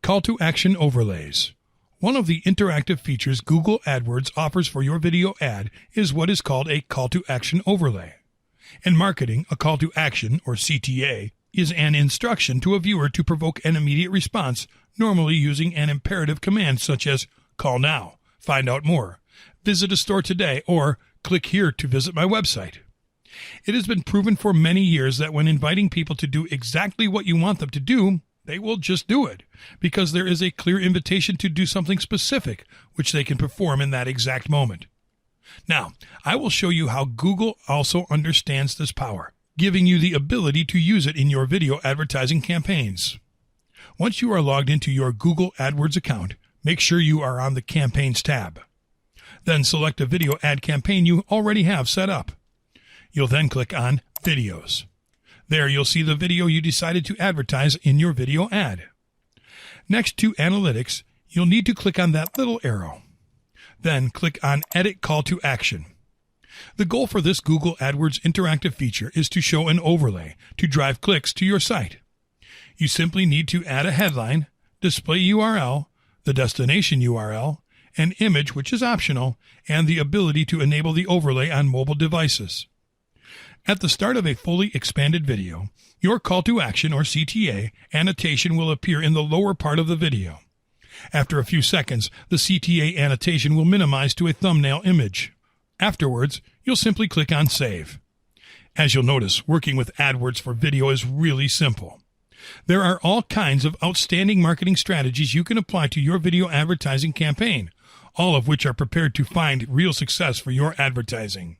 Call to action overlays. One of the interactive features Google AdWords offers for your video ad is what is called a call to action overlay. In marketing, a call to action, or CTA, is an instruction to a viewer to provoke an immediate response, normally using an imperative command such as call now, find out more, visit a store today, or click here to visit my website. It has been proven for many years that when inviting people to do exactly what you want them to do, they will just do it, because there is a clear invitation to do something specific, which they can perform in that exact moment. Now, I will show you how Google also understands this power, giving you the ability to use it in your video advertising campaigns. Once you are logged into your Google AdWords account, make sure you are on the Campaigns tab. Then select a video ad campaign you already have set up. You'll then click on Videos. There you'll see the video you decided to advertise in your video ad. Next to Analytics, you'll need to click on that little arrow. Then click on Edit Call to Action. The goal for this Google AdWords interactive feature is to show an overlay to drive clicks to your site. You simply need to add a headline, display URL, the destination URL, an image which is optional, and the ability to enable the overlay on mobile devices. At the start of a fully expanded video, your call to action, or CTA, annotation will appear in the lower part of the video. After a few seconds, the CTA annotation will minimize to a thumbnail image. Afterwards, you'll simply click on Save. As you'll notice, working with AdWords for video is really simple. There are all kinds of outstanding marketing strategies you can apply to your video advertising campaign, all of which are prepared to find real success for your advertising.